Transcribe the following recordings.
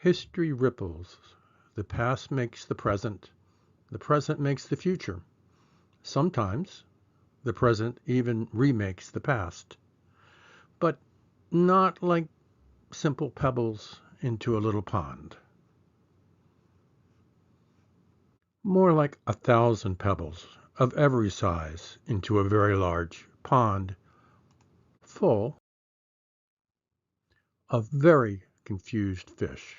History ripples. The past makes the present makes the future. Sometimes the present even remakes the past. But not like simple pebbles into a little pond. More like 1,000 pebbles of every size into a very large pond full of very confused fish.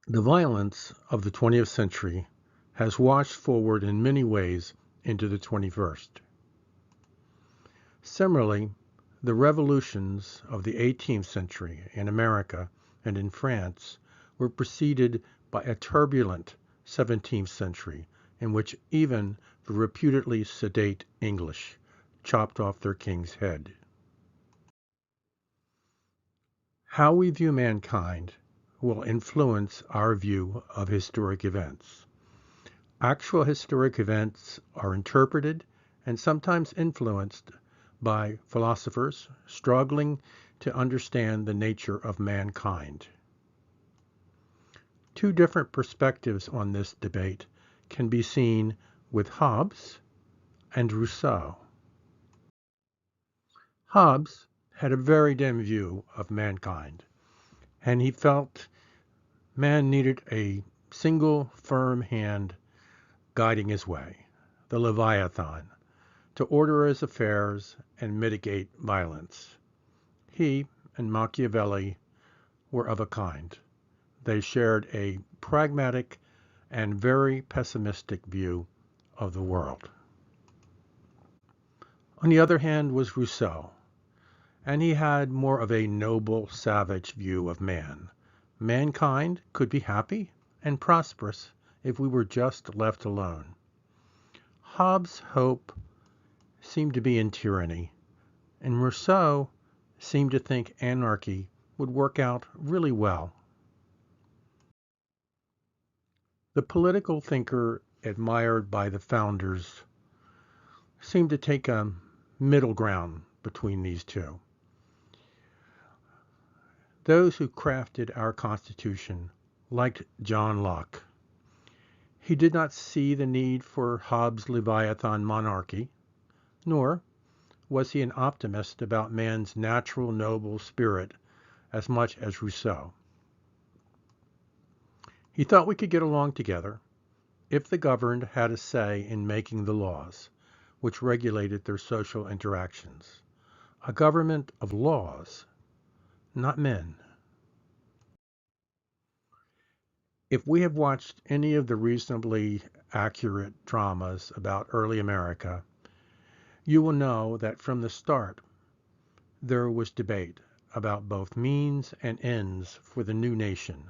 The violence of the 20th century has washed forward in many ways into the 21st. Similarly, the revolutions of the 18th century in America and in France were preceded by a turbulent 17th century in which even the reputedly sedate English chopped off their king's head. How we view mankind will influence our view of historic events. Actual historic events are interpreted and sometimes influenced by philosophers struggling to understand the nature of mankind. Two different perspectives on this debate can be seen with Hobbes and Rousseau. Hobbes had a very dim view of mankind, and he felt man needed a single firm hand guiding his way, the Leviathan, to order his affairs and mitigate violence. He and Machiavelli were of a kind. They shared a pragmatic and very pessimistic view of the world. On the other hand was Rousseau, and he had more of a noble, savage view of man. Mankind could be happy and prosperous if we were just left alone. Hobbes' hope seemed to be in tyranny, and Rousseau seemed to think anarchy would work out really well. The political thinker admired by the founders seemed to take a middle ground between these two. Those who crafted our Constitution liked John Locke. He did not see the need for Hobbes' Leviathan monarchy, nor was he an optimist about man's natural noble spirit as much as Rousseau. He thought we could get along together if the governed had a say in making the laws, which regulated their social interactions. A government of laws, not men. If we have watched any of the reasonably accurate dramas about early America, you will know that from the start there was debate about both means and ends for the new nation.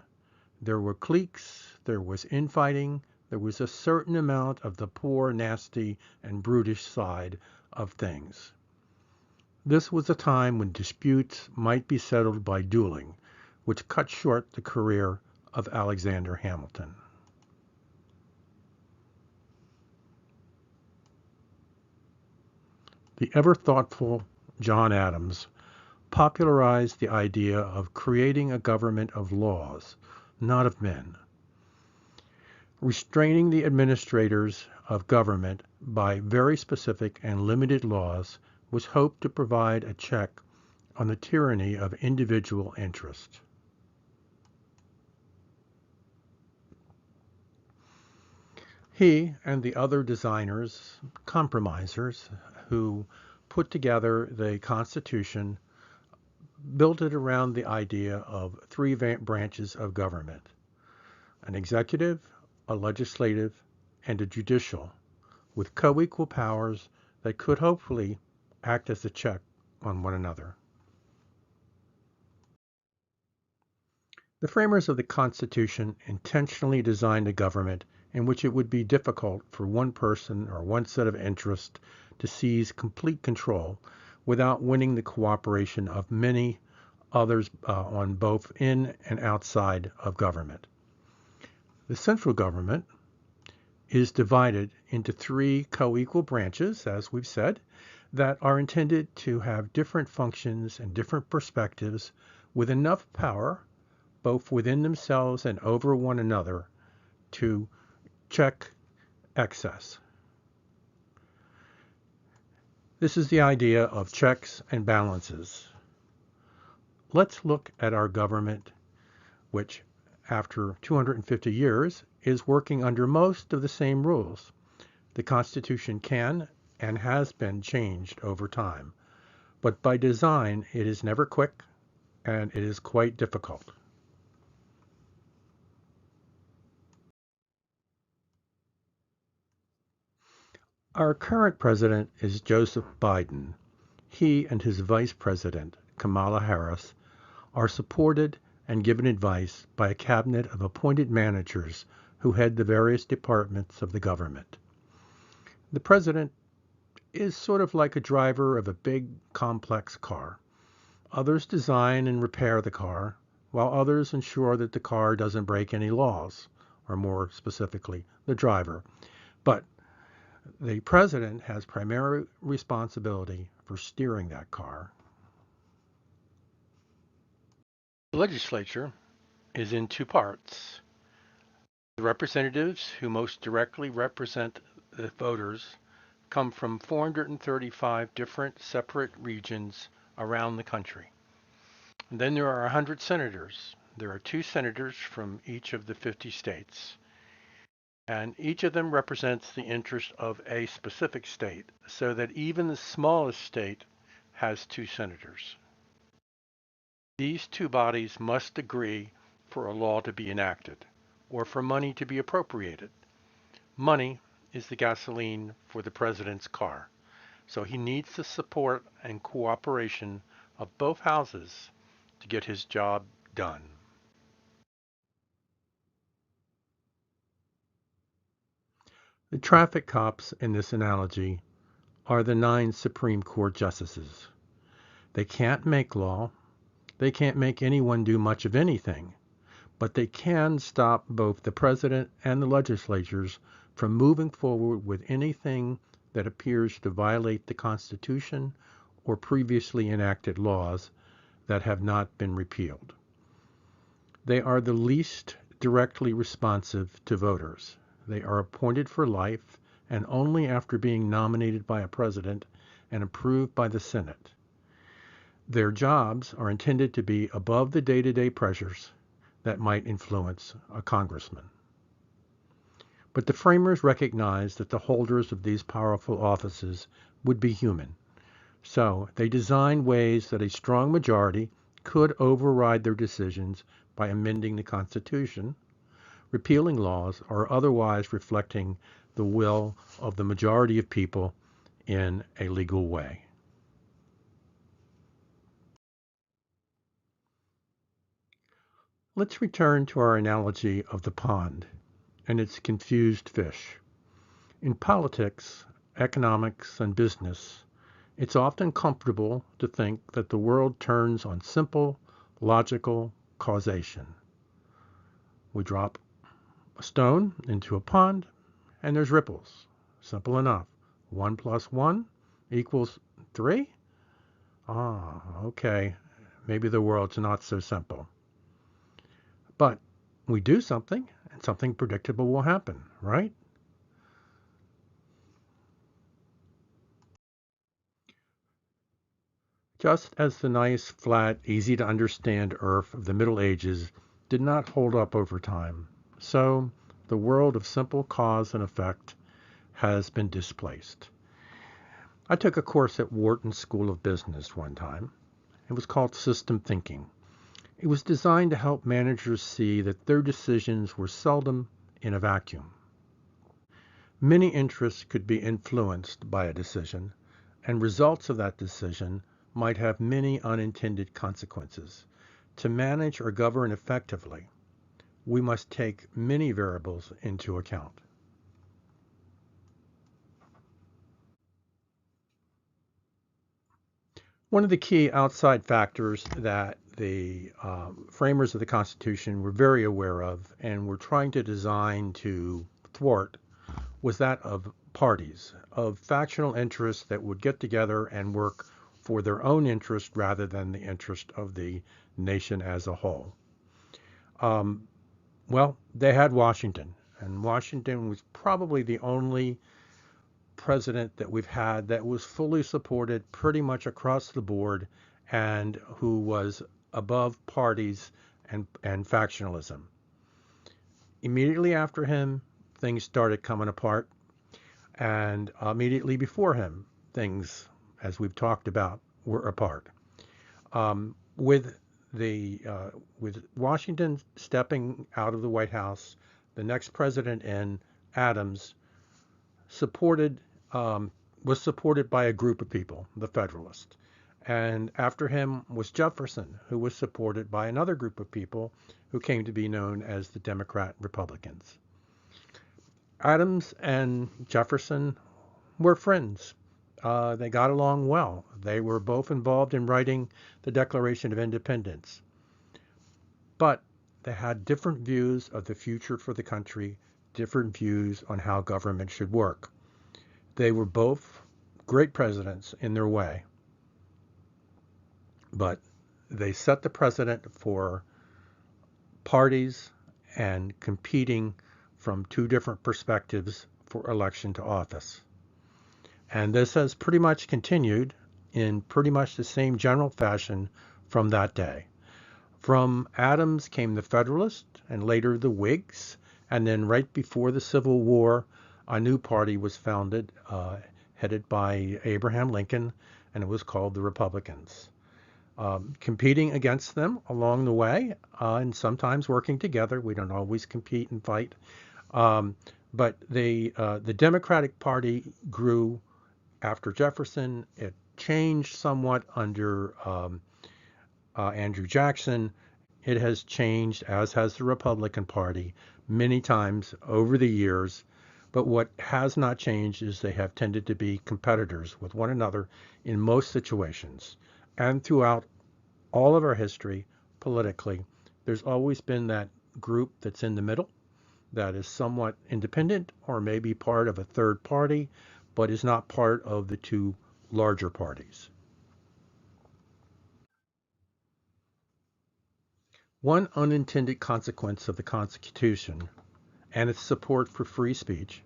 There were cliques, there was infighting, there was a certain amount of the poor, nasty, and brutish side of things. This was a time when disputes might be settled by dueling, which cut short the career of Alexander Hamilton. The ever-thoughtful John Adams popularized the idea of creating a government of laws, not of men. Restraining the administrators of government by very specific and limited laws was hoped to provide a check on the tyranny of individual interest. He and the other designers, compromisers, who put together the Constitution built it around the idea of three branches of government: an executive, a legislative, and a judicial, with co-equal powers that could hopefully act as a check on one another. The framers of the Constitution intentionally designed a government in which it would be difficult for one person or one set of interests to seize complete control without winning the cooperation of many others on both in and outside of government. The central government is divided into three co-equal branches, as we've said, that are intended to have different functions and different perspectives with enough power both within themselves and over one another, to check excess. This is the idea of checks and balances. Let's look at our government, which, after 250 years, is working under most of the same rules. The Constitution can and has been changed over time, but by design it is never quick and it is quite difficult. Our current president is Joseph Biden. He and his vice president, Kamala Harris, are supported and given advice by a cabinet of appointed managers who head the various departments of the government. The president is sort of like a driver of a big, complex car. Others design and repair the car, while others ensure that the car doesn't break any laws, or more specifically, the driver. But the president has primary responsibility for steering that car. The legislature is in two parts. The representatives who most directly represent the voters come from 435 different separate regions around the country. And then there are 100 senators. There are 2 senators from each of the 50 states. And each of them represents the interest of a specific state, so that even the smallest state has 2 senators. These 2 bodies must agree for a law to be enacted, or for money to be appropriated. Money is the gasoline for the president's car, so he needs the support and cooperation of both houses to get his job done. The traffic cops in this analogy are the 9 Supreme Court justices. They can't make law, they can't make anyone do much of anything, but they can stop both the president and the legislatures from moving forward with anything that appears to violate the Constitution or previously enacted laws that have not been repealed. They are the least directly responsive to voters. They are appointed for life and only after being nominated by a president and approved by the Senate. Their jobs are intended to be above the day-to-day pressures that might influence a congressman. But the framers recognized that the holders of these powerful offices would be human. So they designed ways that a strong majority could override their decisions by amending the Constitution, repealing laws, or otherwise reflecting the will of the majority of people in a legal way. Let's return to our analogy of the pond and its confused fish. In politics, economics, and business, it's often comfortable to think that the world turns on simple, logical causation. We drop a stone into a pond, and there's ripples. Simple enough. 1 plus 1 equals 3? Ah, okay. Maybe the world's not so simple. But we do something, and something predictable will happen, right? Just as the nice, flat, easy-to-understand earth of the Middle Ages did not hold up over time, so the world of simple cause and effect has been displaced. I took a course at Wharton School of Business one time. It was called System Thinking. It was designed to help managers see that their decisions were seldom in a vacuum. Many interests could be influenced by a decision, and results of that decision might have many unintended consequences. To manage or govern effectively, we must take many variables into account. One of the key outside factors that the framers of the Constitution were very aware of and were trying to design to thwart was that of parties, of factional interests that would get together and work for their own interest rather than the interest of the nation as a whole. Um, well, they had Washington, and Washington was probably the only president that we've had that was fully supported pretty much across the board and who was above parties and factionalism. Immediately after him, things started coming apart, and immediately before him, things, as we've talked about, were apart. With with Washington stepping out of the White House, the next president in Adams supported was supported by a group of people, the Federalists. And after him was Jefferson, who was supported by another group of people who came to be known as the Democrat Republicans. Adams and Jefferson were friends. They got along well. They were both involved in writing the Declaration of Independence. But they had different views of the future for the country, different views on how government should work. They were both great presidents in their way, but they set the precedent for parties and competing from two different perspectives for election to office. And this has pretty much continued in pretty much the same general fashion from that day. From Adams came the Federalists and later the Whigs, and then right before the Civil War, a new party was founded, headed by Abraham Lincoln, and it was called the Republicans. Competing against them along the way, and sometimes working together. We don't always compete and fight. But the Democratic Party grew after Jefferson. It changed somewhat under Andrew Jackson. It has changed, as has the Republican Party, many times over the years. But what has not changed is they have tended to be competitors with one another in most situations. And throughout all of our history, politically, there's always been that group that's in the middle, that is somewhat independent or maybe part of a third party, but is not part of the two larger parties. One unintended consequence of the Constitution and its support for free speech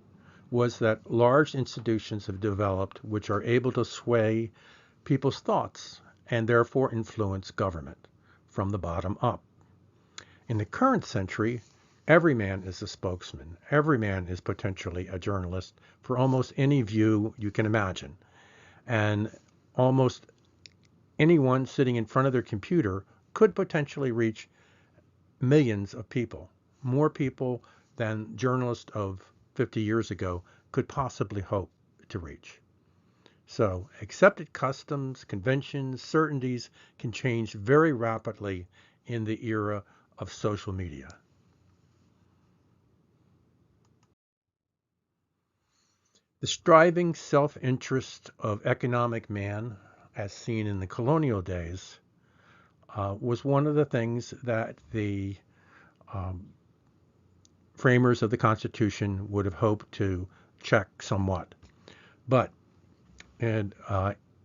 was that large institutions have developed which are able to sway people's thoughts and therefore influence government from the bottom up. In the current century, every man is a spokesman. Every man is potentially a journalist for almost any view you can imagine. And almost anyone sitting in front of their computer could potentially reach millions of people, more people than journalists of 50 years ago could possibly hope to reach. So accepted customs, conventions, certainties can change very rapidly in the era of social media. The striving self-interest of economic man, as seen in the colonial days, was one of the things that the um, framers of the Constitution would have hoped to check somewhat. But and,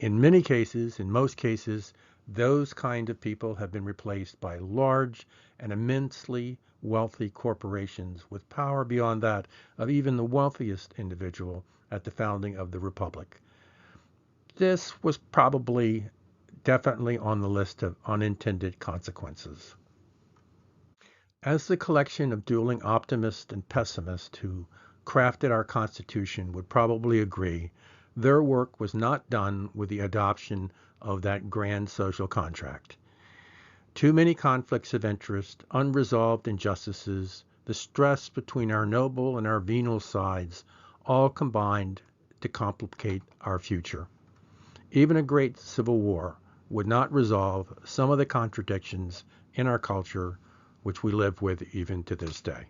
in many cases, in most cases, those kind of people have been replaced by large and immensely wealthy corporations with power beyond that of even the wealthiest individual at the founding of the Republic. This was probably definitely on the list of unintended consequences. As the collection of dueling optimists and pessimists who crafted our Constitution would probably agree, their work was not done with the adoption of that grand social contract. Too many conflicts of interest, unresolved injustices, the stress between our noble and our venal sides, all combined to complicate our future. Even a great civil war would not resolve some of the contradictions in our culture which we live with even to this day.